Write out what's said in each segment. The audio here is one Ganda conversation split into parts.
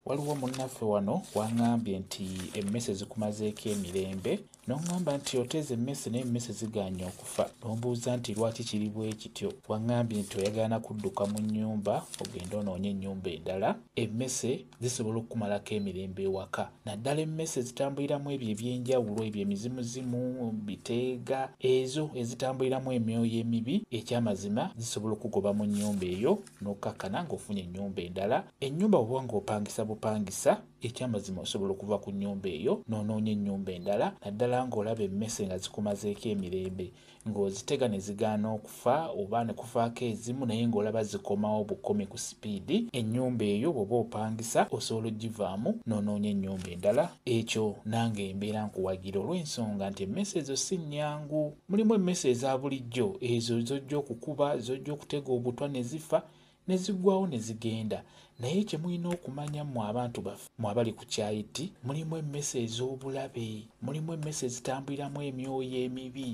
waliwo munnaffe wano waŋŋambye nti emmese zikumazeeko emirembe n'oŋŋamba nti oteeza emmese naye emmese zigaanye okufa n'ombuuza nti lwaki kiri bwe kityo waŋŋambye nti oyagala kudduka mu nnyumba ogende onoonye ennyumba endala emmese zisobola okukumalako emirembe ewaka naddala emmese zitambuliramu ebyo ebyenjawulo ebyo emizimuzimu biteega ezo ezitambuliramu emyoyo emibi ekyamazima zisobola okugoba mu nnyumba eyo n'okkakkana ng'ofunye ennyumba endala ennyumba bw'oba ng'opangisa bupangisa ekyamazima osobola okuva ku nnyumba eyo n'onoonya ennyumba endala naddala ng'olaba emmese nga zikumazeeko emirembe ng'ozitega ne zigaana okufa oba ne kufaako ezimu naye ng'olaba zikomawo bukomi ku sipiidi ennyumba eyo bw'oba opangisa osobola oggivaamu n'onoonya ennyumba endala ekyo nange mbeera nkuwagira olw'ensonga nti emmese ezo si nnyangu mulimu emmese eza bulijjo ezo zojja okukuba zojja okutega obutwa ne zifa ne ziggwawo ne zigenda naye kye mulina okumanya mmwe abantu baffe mmwe abali ku kyayiti mulimu emmese ez'obulabe mulimu emmese ezitambuliramu emyoyo emibi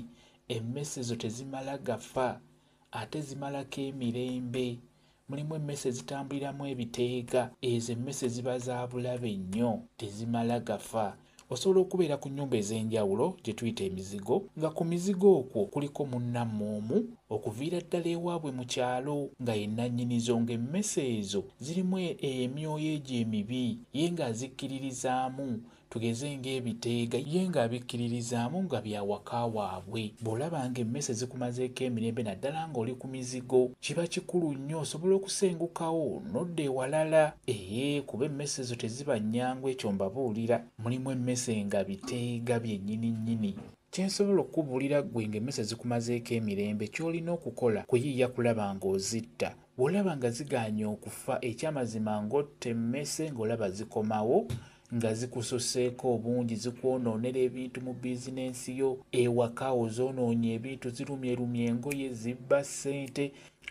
emmese ezo tezimala gafa ate zimalako emirembe mulimu emmese ezitambuliramu ebiteega ezo emmese ziba za bulabe nnyo tezimala gafa osobola okubeera ku nnyumba ez'enjawulo gye tuyita emizigo nga ku mizigo okwo kuliko munnammwe omu okuviira ddala ewaabwe mu kyalo nga ye nannyinizo ng'emmese ezo zirimu emyoyo egyo emibi ye ng'azikkiririzaamu tugeze ng'ebiteega ye ng'abikkiririzaamu nga byawaka waabwe bw'olaba ng'emmese zikumazeeko emirembe naddala ng'oli ku mizigo kiba kikulu nnyo osobola okusengukawo nodda ewalala kuba emmese ezo teziba nnyangu ekyo mbabuulira mulimu emmese nga biteega byennyini nnyini kyensobola okubuulira ggwe ng'emmese zikumazeeko emirembe ky'olina okukola kuyiiya kulaba ng'ozitta bw'olaba nga zigaanye okufa ekyamazima ng'otta emmese ng'olaba zikomawo nga zikususeeko obungi zikwonoonera ebintu mu bizinensi yo ewaka ozoonoonye ebintu zirumyerumya engoye zibba ssente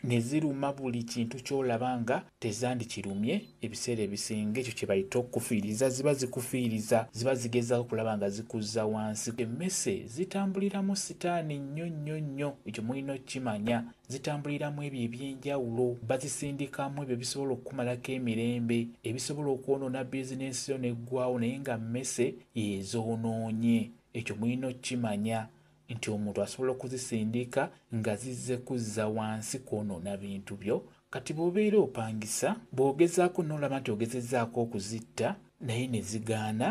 ne ziruma buli kintu ky'olaba nga tezandikirumye ebiseera ebisinga ekyo kye bayita okufiiriza ziba zikufiiriza ziba zigezaako kulaba nga zikuzza wansi emmese zitambuliramu sitaani nnyo nnyo nnyo ekyo mulina okukimanya zitambuliramu ebyo ebyenjawulo bazisindikamu ebyo bisobola okukumalako emirembe ebisobola okwonoona bizinensi yo neggwawo naye nga mmese yezoonoonye ekyo mulina okukimanya nti omuntu asobola okuzisindika nga zizze kuzza wansi kwonoona bintu byo kati bw'obeera opangisa bw'ogezaako n'olaba nti ogezezzaako okuzitta naye ne zigaana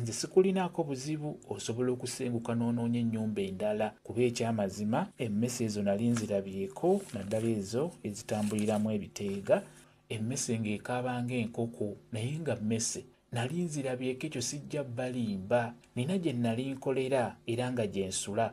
nze sikulinaako buzibu osobola okusenguka n'onoonya ennyumba endala kuba ekyamazima emmese ezo nali nzirabyeko naddala ezo ezitambuliramu ebiteega emmese ng'ekaabanga enkoko naye nga mmese nali nzirabyeko ekyo sijja balimba nina gye nali nkolera era nga gye nsula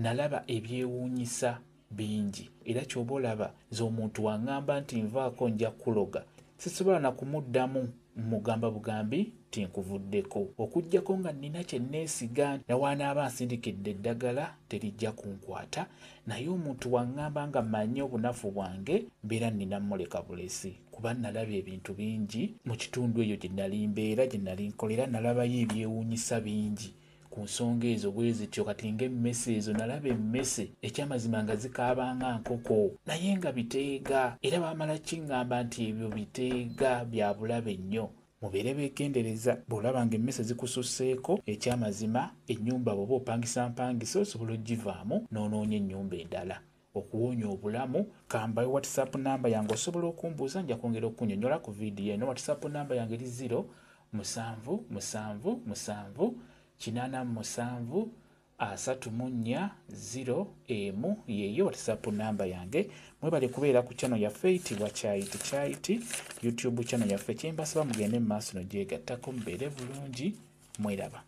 nalaba ebyewuunyisa bingi era ky'oba olaba nze omuntu waŋŋamba nti nvaako nja kuloga sisobola na kumuddamu mugamba bugambi ti nkuvuddeko okuggyako nga nina kye neesiga nawaanaaba nsindikidde eddagala terijja kunkwata naye omuntu waŋŋamba nga mmanyi obunafu bwange mbeera nina mmuleka bulesi kuba nalaba ebintu bingi mu kitundu eyo gye nali mbeera gye nali nkolera nalabayo ebyewuunyisa bingi ku nsonga ezo bwe zityo kati ng'emmese ezo nalaba emmese ekyamazima nga zikaabanga nkoko naye nga biteega era baamala kiŋŋamba nti ebyo biteega bya bulabe nnyo mubeere beegendereza bw'olaba ng'emmese zikususseeko ekyamazima ennyumba bw'oba opangisa mpangisa osobola oggivaamu n'onoonya ennyumba endala okuwonya obulamu kamba whatsapp namba yange osobola okumbuuza nja kwongera okunnyonnyola ku vidiyo eno whatsapp namba yange eri 0778734 yeyo whatsapp namba yange mwebale kubeera ku channel yaffe eyitibwa Kyayiti YouTube channel yaffe kyembasaba mugende mu maaso n'ogyegattako mubeere bulungi mweraba